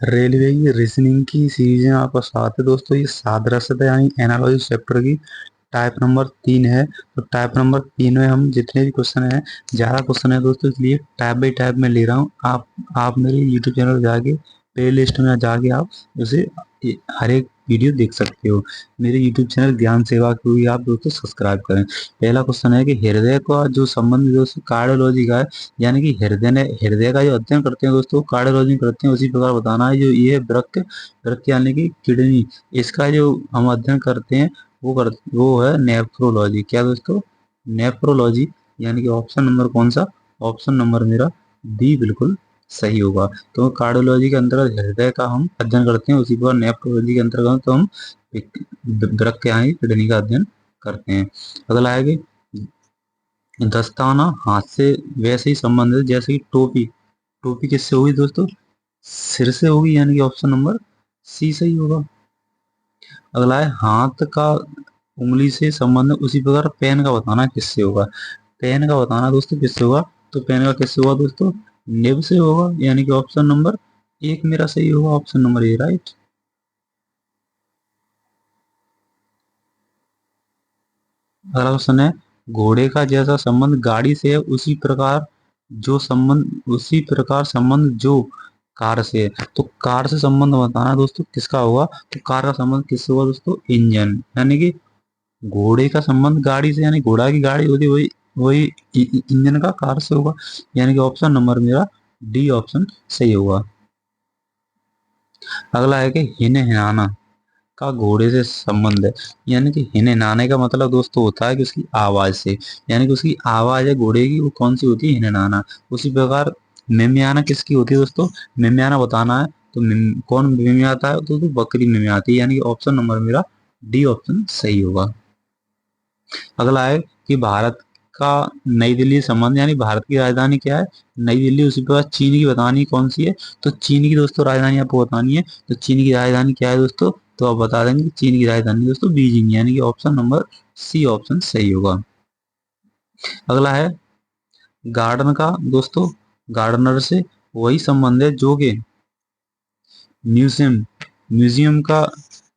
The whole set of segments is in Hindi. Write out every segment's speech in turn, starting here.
रेलवे की रीजनिंग की सीरीज में आपका स्वागत है दोस्तों। ये सादृश्यता यानी एनालॉजी चैप्टर की टाइप नंबर 3 है। तो टाइप नंबर 3 में हम जितने भी क्वेश्चन हैं, ज़्यादा क्वेश्चन है दोस्तों, इसलिए टाइप बाई टाइप में ले रहा हूँ। आप मेरे यूट्यूब चैनल जाके प्ले लिस्ट में जाके आप उसे हर एक वीडियो देख सकते हो। मेरे यूट्यूब चैनल ज्ञान सेवा को भी आप दोस्तों सब्सक्राइब करें। पहला क्वेश्चन है कि हृदय का जो संबंध दोस्तों कार्डियोलॉजी का है, यानी कि हृदय का जो अध्ययन करते हैं दोस्तों, कार्डियोलॉजी करते हैं, उसी प्रकार बताना है। जो ये है वृक्क, वृक्क यानी कि किडनी, इसका जो हम अध्ययन करते हैं वो है नेफ्रोलॉजी। क्या दोस्तों? नेफ्रोलॉजी। यानी कि ऑप्शन नंबर कौन सा? ऑप्शन नंबर मेरा डी बिल्कुल सही होगा। तो कार्डियोलॉजी के अंतर्गत हृदय का हम अध्ययन करते हैं, उसी प्रकार नेफ्रोलॉजी के अंतर्गत तो हम वृक्क यानी किडनी का अध्ययन करते हैं। अगला है कि दस्ताना हाथ से वैसे ही संबंधित जैसे कि टोपी। टोपी किससे होगी दोस्तों? सिर से होगी, यानी कि ऑप्शन नंबर सी सही होगा। अगला है हाथ का उंगली से संबंध, उसी प्रकार पेन का बताना किससे होगा। पेन का बताना दोस्तों किससे होगा? तो पेन का किससे होगा दोस्तों? निब से होगा, यानी कि ऑप्शन नंबर एक मेरा सही होगा, ऑप्शन नंबर ए राइट। अगला क्वेश्चन है घोड़े का जैसा संबंध गाड़ी से है, उसी प्रकार संबंध जो कार से है। तो कार से संबंध बताना दोस्तों किसका होगा? तो कार का संबंध किससे होगा दोस्तों? इंजन। यानी कि घोड़े का संबंध गाड़ी से, यानी घोड़ा की गाड़ी होती है, वही वही इंजन का कार से होगा। यानी कि ऑप्शन नंबर मेरा डी ऑप्शन सही होगा। अगला है कि हिन हिनाना का घोड़े से संबंध है। यानी कि हिने नाने का मतलब दोस्तों होता है कि उसकी आवाज से, यानी कि उसकी आवाज है घोड़े की, वो कौन सी होती है? हिने नाना। उसी प्रकार मिमियाना किसकी होती है दोस्तों? मिमियाना बताना है। तो कौन मिमियाता है? तो बकरी मिमियाती है, यानी कि ऑप्शन नंबर मेरा डी ऑप्शन सही होगा। अगला है कि भारत का नई दिल्ली संबंध, यानी भारत की राजधानी क्या है? नई दिल्ली। उसी प्रकार चीन की बतानी कौन सी है? तो चीन की दोस्तों राजधानी आपको बतानी है। तो चीन की राजधानी क्या है दोस्तों? तो आप बता देंगे कि चीन की राजधानी दोस्तों बीजिंग, यानी कि ऑप्शन नंबर सी ऑप्शन सही होगा। अगला है गार्डन का दोस्तों, गार्डनर से वही संबंध है जो कि म्यूजियम, म्यूजियम का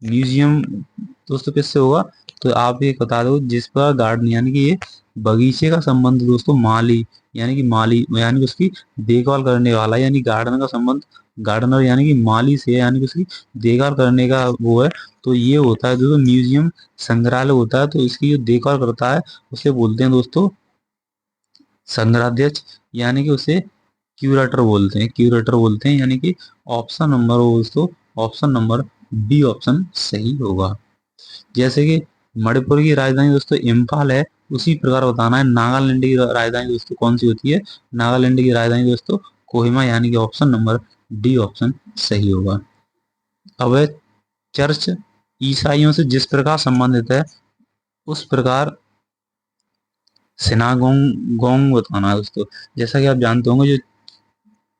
म्यूजियम दोस्तों किससे होगा? तो आप ये बता दो जिस पर गार्डन, यानी कि ये बगीचे का संबंध दोस्तों माली, यानी कि माली यानी कि उसकी देखभाल करने वाला, यानी गार्डन का संबंध गार्डनर यानी कि माली से है, यानी कि उसकी देखभाल करने का वो है। तो ये होता है दोस्तों म्यूजियम, संग्रहालय होता है, तो इसकी जो देखभाल करता है उसे बोलते हैं दोस्तों संग्रहाध्यक्ष, यानी कि उसे क्यूरेटर बोलते हैं, क्यूरेटर बोलते हैं। यानी कि ऑप्शन नंबर हो दोस्तों, ऑप्शन नंबर बी ऑप्शन सही होगा। जैसे कि मणिपुर की राजधानी दोस्तों इम्फाल है, उसी प्रकार बताना है नागालैंड की राजधानी दोस्तों कौन सी होती है? नागालैंड की राजधानी दोस्तों कोहिमा, यानी कि ऑप्शन नंबर डी ऑप्शन सही होगा। अब है चर्च ईसाइयों से जिस प्रकार संबंधित है, उस प्रकार सिनागोग गोंग बताना है दोस्तों। जैसा कि आप जानते होंगे जो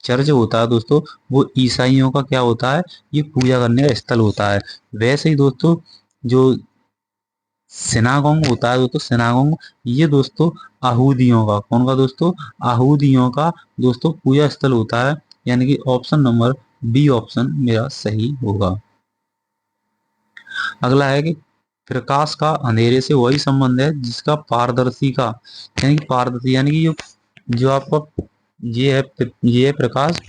चर्च होता है दोस्तों, वो ईसाइयों का क्या होता है? ये पूजा करने का स्थल होता है। वैसे ही दोस्तों जो सिनागोग होता है दोस्तों, सिनागोग ये दोस्तों आहूदियों का, कौन का दोस्तों? आहूदियों का दोस्तों पूजा स्थल होता है। यानी कि ऑप्शन नंबर बी ऑप्शन मेरा सही होगा। अगला है कि प्रकाश का अंधेरे से वही संबंध है जिसका पारदर्शी का, यानी कि पारदर्शी यानी कि जो जो आपका ये है प्रकाश,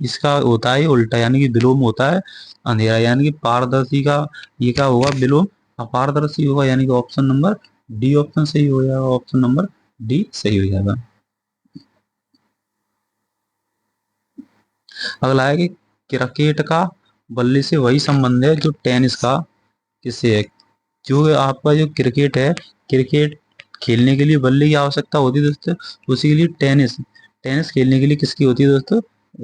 इसका होता है ये उल्टा, यानी कि विलोम होता है अंधेरा, यानी कि पारदर्शी का ये क्या होगा? विलोम अपारदर्शी होगा, यानी कि ऑप्शन नंबर डी ऑप्शन सही हो जाएगा, ऑप्शन नंबर डी सही हो जाएगा। अगला है कि क्रिकेट का बल्ले से वही संबंध है जो टेनिस का किससे है। जो आपका जो क्रिकेट है, क्रिकेट खेलने के लिए बल्ले की आवश्यकता होती है दोस्तों, उसी के लिए टेनिस, टेनिस खेलने के लिए किसकी होती है दोस्तों?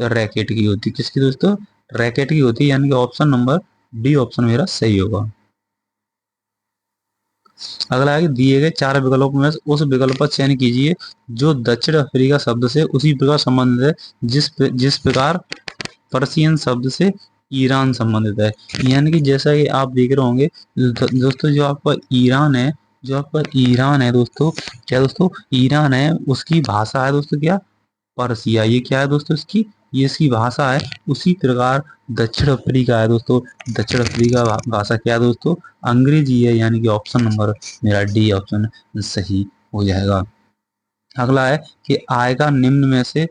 रैकेट की होती है। किसकी दोस्तों? रैकेट की होती है, यानी कि ऑप्शन नंबर डी ऑप्शन मेरा सही होगा। अगला है कि दिए गए चार विकल्पों में से उस विकल्प का चयन कीजिए जो दक्षिण अफ्रीका शब्द से उसी प्रकार संबंधित है जिस प्रकार पर्शियन शब्द से ईरान संबंधित है। यानी कि जैसा कि आप देख रहे होंगे दोस्तों, जो आपका ईरान है, जो आपका ईरान है दोस्तों, क्या दोस्तों ईरान है, उसकी भाषा है दोस्तों क्या? पर्सिया। ये क्या है दोस्तों? इसकी ये इसकी भाषा है। उसी प्रकार दक्षिण अफ्रीका है दोस्तों। दक्षिण अफ्रीका भाषा क्या है दोस्तों? अंग्रेजी है, यानी कि ऑप्शन नंबर मेरा डी ऑप्शन सही हो जाएगा। अगला है कि आय का निम्न में से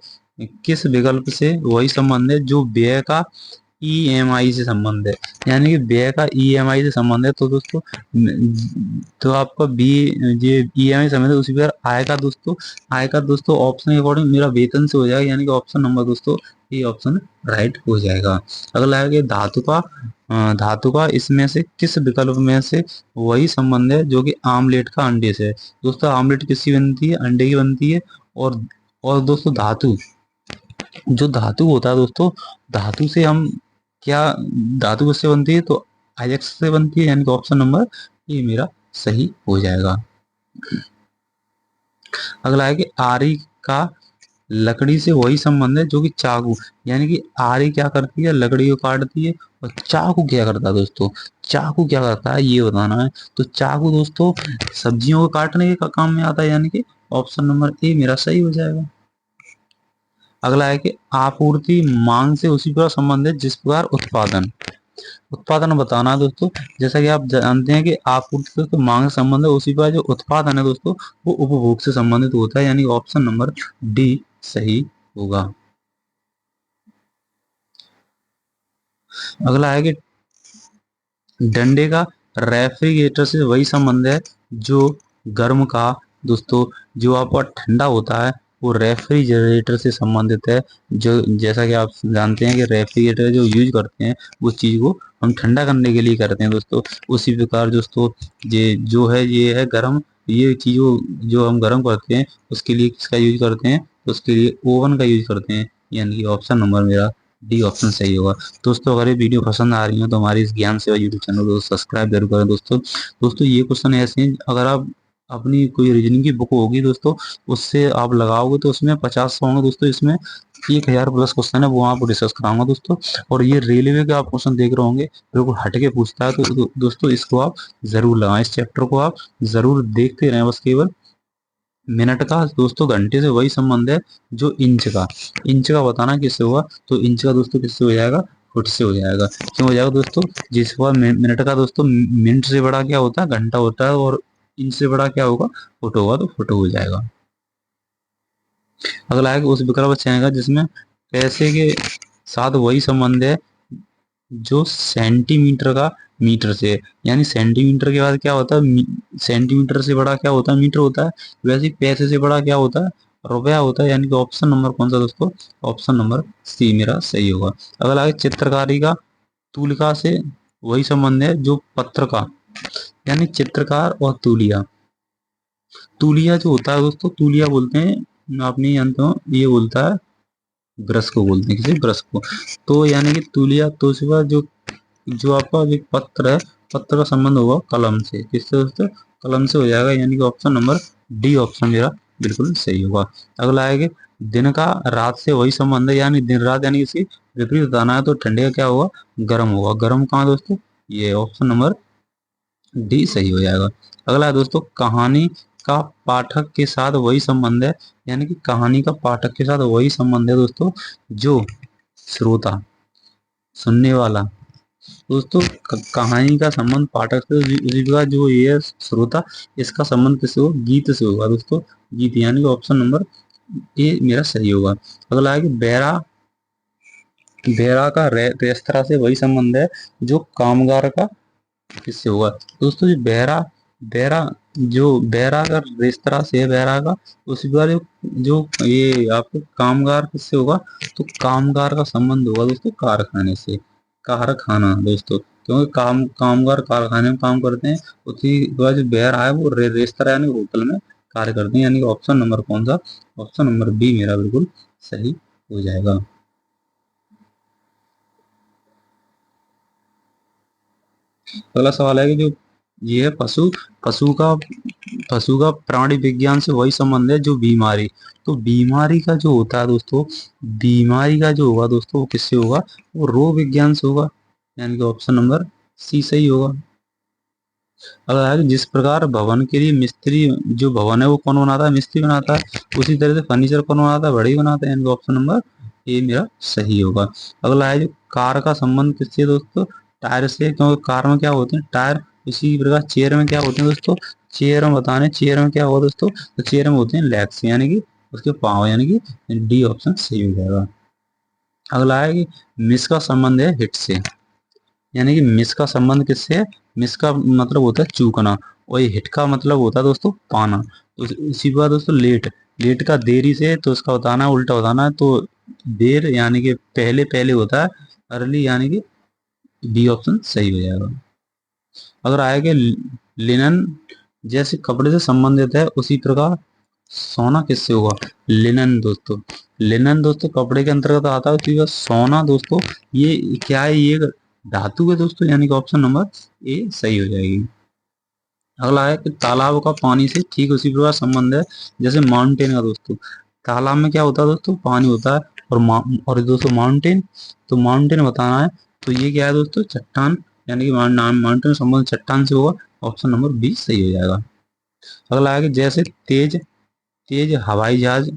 किस विकल्प से वही संबंध है जो व्यय का ईएमआई से संबंध है, यानी कि व्यय का ईएमआई से संबंध है। तो दोस्तों तो आपका बी ये ईएमआई संबंध है। उसी प्रकार आय का दोस्तों ऑप्शन के अकॉर्डिंग मेरा वेतन से हो जाएगा, यानी कि ऑप्शन नंबर दोस्तों ये ऑप्शन राइट हो जाएगा। अगला है कि धातु का इसमें से किस विकल्प में से वही संबंध है जो कि आमलेट का अंडे से है। दोस्तों आमलेट किसकी बनती है? अंडे की बनती है। और और दोस्तों जो धातु होता है दोस्तों, धातु से हम क्या धातु किससे बनती है? तो आयक्स से बनती है, यानी कि ऑप्शन नंबर ये मेरा सही हो जाएगा। अगला है कि आरी का लकड़ी से वही संबंध है जो कि चाकू, यानी कि आरी क्या करती है? लकड़ी को काटती है। और चाकू क्या करता है दोस्तों? चाकू क्या करता है ये बताना है। तो चाकू दोस्तों सब्जियों को काटने के काम में आता है, यानी कि ऑप्शन नंबर ए मेरा सही हो जाएगा। अगला है कि आपूर्ति मांग से उसी प्रकार संबंध है जिस प्रकार उत्पादन। उत्पादन बताना है दोस्तों। जैसा कि आप जानते हैं कि आपूर्ति तो मांग से संबंध है, उसी प्रकार जो उत्पादन है दोस्तों वो उपभोग से संबंधित होता है, यानी ऑप्शन नंबर डी सही होगा। अगला है कि डंडे का रेफ्रिजरेटर से वही संबंध है जो गर्म का दोस्तों जो आपका ठंडा होता है वो रेफ्रिजरेटर से संबंधित है। जो जैसा कि आप जानते हैं कि रेफ्रिजरेटर जो यूज करते हैं उस चीज को हम ठंडा करने के लिए करते हैं दोस्तों। उसी प्रकार दोस्तों ये जो है ये है गर्म। ये चीजों जो हम गर्म करते हैं उसके लिए किसका यूज करते हैं? उसके लिए ओवन का यूज करते हैं, यानी कि ऑप्शन नंबर मेरा डी ऑप्शन सही होगा। दोस्तों अगर ये वीडियो पसंद आ रही हो तो हमारी इस ज्ञान सेवा यूट्यूब चैनल को सब्सक्राइब जरूर करें दोस्तों। दोस्तों ये क्वेश्चन ऐसे हैं, अगर आप अपनी कोई रीजनिंग की बुक होगी दोस्तों उससे आप लगाओगे तो उसमें 50 होंगे दोस्तों। इसमें 1000 प्लस क्वेश्चन है वो आपको डिस्कस कराऊंगा दोस्तों। और ये रेलवे के आप क्वेश्चन देख रहे होंगे बिल्कुल हटके पूछता है, तो दोस्तों इसको आप जरूर लगाएं, इस चैप्टर को आप जरूर देखते रहें। बस केवल मिनट का दोस्तों घंटे से वही संबंध है जो इंच का बताना किससे होगा? तो इंच का दोस्तों किससे हो जाएगा? फुट से हो जाएगा। क्यों हो जाएगा दोस्तों? जिस बार मिनट का दोस्तों मिनट से बड़ा क्या होता है? घंटा होता है। और इंच से बड़ा क्या होगा? फुट होगा, तो फुट हो जाएगा। अगला है कि उस विकल्प चयन का जिसमें पैसे के साथ वही संबंध है जो सेंटीमीटर का मीटर से, यानी सेंटीमीटर के बाद क्या होता है? सेंटीमीटर से बड़ा क्या होता है? मीटर होता है। वैसे ही पैसे से बड़ा क्या होता है? रुपया होता है, यानी कि ऑप्शन नंबर कौन सा दोस्तों? ऑप्शन नंबर सी मेरा सही होगा। अगला है चित्रकारी का तूलिका से वही संबंध है जो पत्र का, यानी चित्रकार और तूलिया। तूलिया जो होता है दोस्तों, तूलिया बोलते हैं आप नहीं जानते हो, ये बोलता है ब्रश को बोलते हैं, किसी ब्रश को। तो यानी कि तूलिया तो सिवा जो जो आपका एक पत्र है, पत्र का संबंध होगा कलम से। किससे दोस्तों? कलम से हो जाएगा, यानी कि ऑप्शन नंबर डी ऑप्शन मेरा बिल्कुल सही होगा। अगला है कि दिन का रात से वही संबंध है, यानी दिन रात, यानी इसकी विपरीत बताना है। तो ठंडे का क्या होगा? गर्म होगा। गर्म कहाँ दोस्तों? ये ऑप्शन नंबर डी सही हो जाएगा। अगला है दोस्तों कहानी का पाठक के साथ वही संबंध है, यानी कि कहानी का पाठक के साथ वही संबंध है दोस्तों जो श्रोता, सुनने वाला। दोस्तों कहानी का संबंध पाठक से उसी का जो ये है श्रोता, इसका संबंध किससे हो? गीत से होगा दोस्तों। गीत, यानी कि ऑप्शन नंबर ए मेरा सही होगा। अगला है कि बेरा का रेस्तरा से वही संबंध है जो कामगार का किससे होगा? दोस्तों जो बेरा बेरा जो बेरा का रेस्तरा से है, बेरा का उसी बार जो ये आपको कामगार किससे होगा? तो कामगार का संबंध होगा दोस्तों कारखाने से। कारखाना दोस्तों, क्योंकि कामगार कारखाने में काम करते हैं। उसी बार जो बेरा है वो रेस्तरा यानी होटल में कार्य करते हैं, यानी ऑप्शन नंबर कौन सा? ऑप्शन नंबर बी मेरा बिल्कुल सही हो जाएगा। अगला सवाल है कि जो ये है पशु का प्राणी विज्ञान से वही संबंध है जो बीमारी। तो बीमारी का जो होता है दोस्तों, बीमारी का जो होगा दोस्तों वो किससे होगा? वो रोग विज्ञान से होगा, यानी कि ऑप्शन नंबर सी सही होगा। अगर है कि जिस प्रकार भवन के लिए मिस्त्री, जो भवन है वो कौन बनाता है? मिस्त्री बनाता है। उसी तरह से फर्नीचर कौन बनाता है? बढ़ई बनाता है, यानी कि ऑप्शन नंबर ये मेरा सही होगा। अगला है जो कार का संबंध किससे दोस्तों, टायर से, क्योंकि कार में क्या होते हैं टायर। इसी प्रकार चेयर में क्या होते हैं दोस्तों, चेयर में बताने चेयर में क्या होगा दोस्तों, तो चेयर में होते हैं लेग्स यानी कि उसके पाँव, यानी कि डी ऑप्शन सही हो जाएगा। अगला है कि मिस का संबंध है हिट से, यानी कि मिस का संबंध किससे है, मिस का मतलब होता है चूकना, और ये हिट का मतलब होता है दोस्तों पाना। तो इसी के बाद दोस्तों लेट, लेट का देरी से, तो इसका बताना है उल्टा बताना है, तो देर यानी कि पहले पहले होता है, अर्ली यानी कि बी ऑप्शन सही हो जाएगा। अगर आएगा लिनन जैसे कपड़े से संबंधित है, उसी प्रकार सोना किससे होगा, लिनन दोस्तों, लिनन दोस्तों कपड़े के अंतर्गत आता है, उसी का सोना दोस्तों ये क्या है, ये धातु है दोस्तों, यानी कि ऑप्शन नंबर ए सही हो जाएगी। अगला है कि तालाब का पानी से ठीक उसी प्रकार संबंध है जैसे माउंटेन का दोस्तों, तालाब में क्या होता है दोस्तों, पानी होता है, और और दोस्तों माउंटेन, तो माउंटेन बताना है, तो ये क्या है दोस्तों, चट्टान, यानी कि माउंटेन संबंध चट्टान से होगा, ऑप्शन नंबर बी सही हो जाएगा। अगला है कि जैसे तेज, तेज हवाई जहाज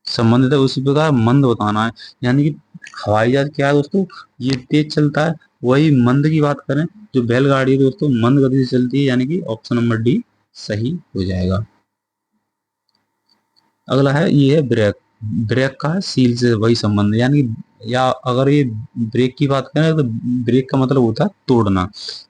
संबंधित है, उसी प्रकार मंद बताना है, यानी कि हवाई जहाज क्या है दोस्तों, ये तेज चलता है, वही मंद की बात करें जो बैलगाड़ी है दोस्तों मंद गति से चलती है, यानी कि ऑप्शन नंबर डी सही हो जाएगा। अगला है ये है ब्रेक, ब्रेक का है सील से वही संबंध है, यानी या अगर ये ब्रेक की बात करें तो ब्रेक का मतलब होता है तोड़ना,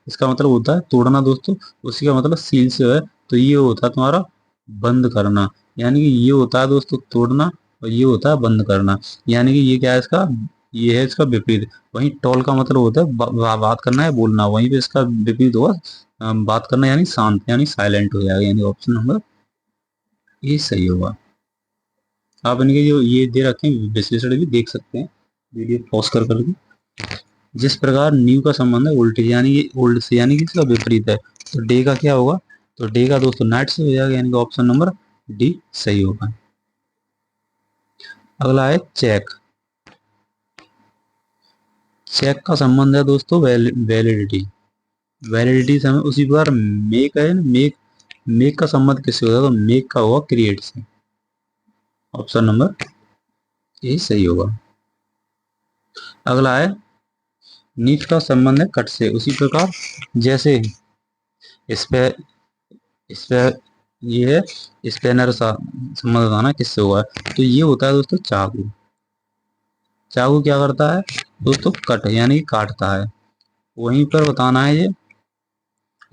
इसका मतलब होता है तोड़ना दोस्तों, उसी का मतलब सील से है, तो ये होता है तुम्हारा बंद करना, यानी कि ये होता है दोस्तों तोड़ना, और ये होता है बंद करना, यानी कि ये क्या है इसका, ये है इसका विपरीत। वहीं टॉल का मतलब होता है बात करना है बोलना, वहीं पे इसका विपरीत होगा बात करना, यानी शांत यानी साइलेंट हो जाएगा, यानी ऑप्शन नंबर ये सही होगा। आप इनके जो ये दे रखे हैं विश्लेषण भी देख सकते हैं वीडियो पॉज कर करके। जिस प्रकार न्यू का संबंध है उल्टे यानी कि ओल्ड से, यानी कि इसका विपरीत है, तो डे का क्या होगा, तो डे का दोस्तों नाइट से हो जाएगा, यानी कि ऑप्शन नंबर डी सही होगा। अगला है चेक, चेक का संबंध है दोस्तों वैलिडिटी, वैलिडिटी से हमें उसी प्रकार मेक है, मेक, मेक का संबंध किससे होगा, तो मेक का होगा क्रिएट से, ऑप्शन नंबर ए सही होगा। अगला है नीट का संबंध है कट से, उसी प्रकार जैसे इस पे, इस पे ये है स्पेनर सा संबंध बताना किससे हुआ है, तो ये होता है दोस्तों चाकू, चाकू क्या करता है दोस्तों, कट यानी कि काटता है, वहीं पर बताना है ये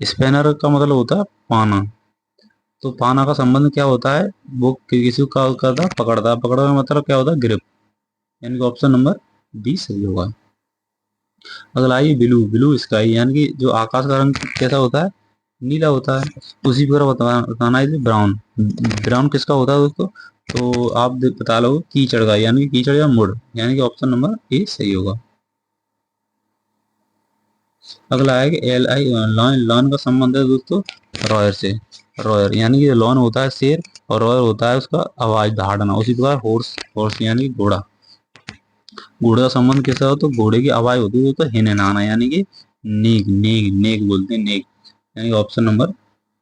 स्पेनर का मतलब होता है पाना, तो पाना का संबंध क्या होता है, वो किसी को क्या करता है, पकड़ता है, पकड़ने का मतलब क्या होता है ग्रिप, यानी कि ऑप्शन नंबर बी सही होगा। अगला आई ब्लू, ब्लू स्काई, यानी कि जो आकाश का रंग कैसा होता है, नीला होता है, उसी पर बताना है ब्राउन, ब्राउन किसका होता है दोस्तों, तो आप बता लो कीचड़ का, यानी कि कीचड़ या मुड़, यानी कि ऑप्शन नंबर ए सही होगा। अगला है कि एल आई लॉन, लॉन का संबंध है दोस्तों रॉयर से, रॉयर यानी कि लॉन होता है शेर, और रॉयर होता है उसका आवाज दहाड़ना, उसी प्रकार हॉर्स, हॉर्स यानी कि घोड़ा, घोड़े का संबंध कैसा हो, तो घोड़े की आवाज होती है तो हिन हिनाना, यानी कि नेग, नेग नेग बोलते हैं नेग, यानी ऑप्शन नंबर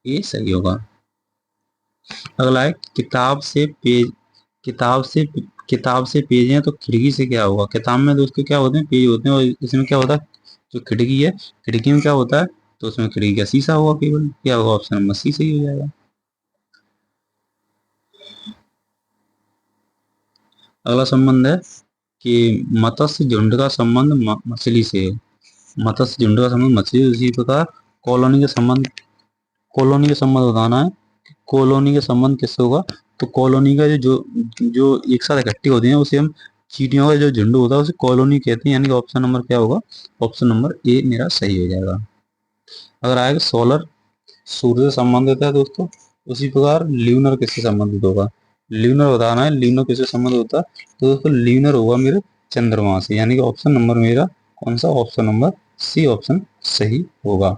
ए सही होगा। अगला है किताब से पेज, किताब से, किताब से पेज है तो खिड़की से क्या होगा, किताब में दोस्तों क्या होते हैं पेज होते हैं, और इसमें क्या होता है जो खिड़की है, खिड़की में क्या होता है, तो उसमें खिड़की का शीशा होगा केवल, क्या होगा ऑप्शन नंबर सी सही हो जाएगा। अगला संबंध है कि मत्स्य झुंड का संबंध मछली से है, मत्स्य झुंड का संबंध मछली, उसी प्रकार कॉलोनी के संबंध, कॉलोनी के संबंध बताना है, कॉलोनी के संबंध किससे होगा, तो कॉलोनी का जो जो एक साथ इकट्ठी होती हैं उसे हम चींटियों का जो झुंड होता है उसे कॉलोनी कहते हैं, यानी कि ऑप्शन नंबर क्या होगा, ऑप्शन नंबर ए मेरा सही हो जाएगा। अगर आएगा सोलर, सूर्य से संबंधित है दोस्तों, उसी प्रकार ल्यूनर किससे संबंधित होगा, ल्यूनर बताना है ल्यूनर किससे संबंधित होता है, तो दोस्तों ल्यूनर होगा मेरे चंद्रमा से, यानी कि ऑप्शन नंबर मेरा कौन सा, ऑप्शन नंबर सी ऑप्शन सही होगा।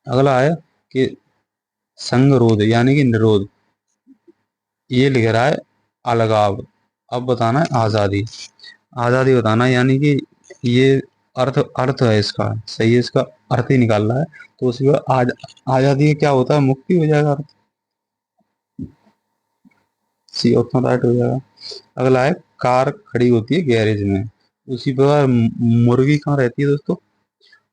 अगला है कि संगरोध यानी कि निरोध, ये लिख रहा है अलगाव, अब बताना है आजादी, आजादी बताना है, यानी कि ये अर्थ, अर्थ है इसका सही है, इसका अर्थ ही निकाल रहा है, तो उसी पर आजादी क्या होता है, मुक्ति हो जाएगा अर्थ, सी ऑप्शन राइट हो जाएगा। अगला है कार खड़ी होती है गैरेज में। उसी प्रकार मुर्गी कहाँ रहती है दोस्तों?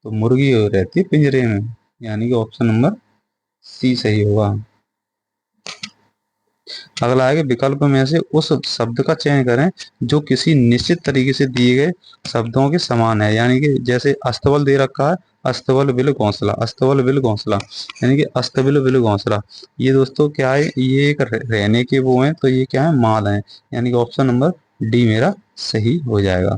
तो मुर्गी रहती है पिंजरे में, यानी कि ऑप्शन नंबर सी सही होगा। अगला है कि विकल्प में से उस शब्द का चयन करें जो किसी निश्चित तरीके से दिए गए शब्दों के समान है, यानी कि जैसे अस्तबल दे रखा है, अस्तबल बिल घोंसला, अस्तबल बिल घोंसला, यानी कि अस्तबल बिल घोंसला। ये दोस्तों क्या है, ये एक रहने के वो हैं, तो ये क्या है, माल है, यानी कि ऑप्शन नंबर डी मेरा सही हो जाएगा।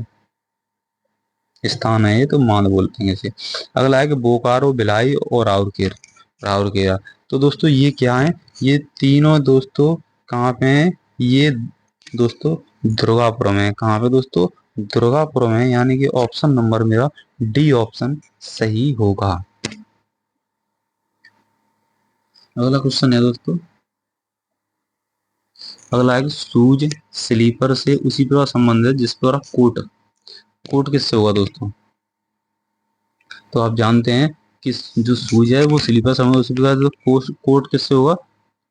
स्थान है ये, तो माल बोलते हैं इसे। अगला है कि बोकारो, भिलाई और राउरकेला, राउरकेला। तो दोस्तों ये क्या है, ये तीनों दोस्तों कहाँ पे हैं? ये दोस्तों दुर्गापुर में है। कहाँ पे दोस्तों? दुर्गापुर में है, यानी कि ऑप्शन नंबर मेरा डी ऑप्शन सही होगा। अगला क्वेश्चन है दोस्तों, अगला है कि शूज स्लीपर से उसी प्रकार संबंध है जिस पर कोट, कोट किससे होगा दोस्तों? तो आप जानते हैं कि जो शूज है वो स्लीपर से होगा, उसी प्रकार जो कोट किससे होगा?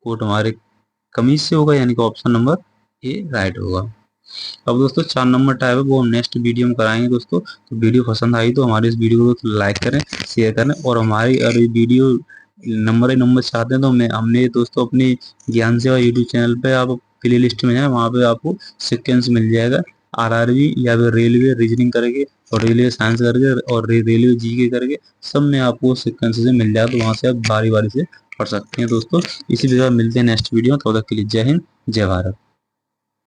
कोट हमारे कमीज से होगा, यानी कि ऑप्शन नंबर ए राइट होगा। अब दोस्तों 4 नंबर टाइप है वो हम नेक्स्ट वीडियो में कराएंगे दोस्तों। तो वीडियो पसंद आई तो हमारे इस वीडियो को तो लाइक करें, शेयर करें, और हमारी अगर ये वीडियो नंबर नंबर चाहते हैं तो हमने दोस्तों अपनी ज्ञान सेवा यूट्यूब चैनल पे आप प्ले लिस्ट में जाए, वहाँ पे आपको सिक्वेंस मिल जाएगा। आरआरबी या फिर रेलवे रीजनिंग करके, और रेलवे साइंस करके, और रेलवे जीके करके, सब में आपको सिक्वेंस से मिल जाएगा, तो वहाँ से आप बारी बारी से पढ़ सकते हैं दोस्तों। इसी प्रकार मिलते हैं नेक्स्ट वीडियो में, तब तक के लिए जय हिंद, जय भारत।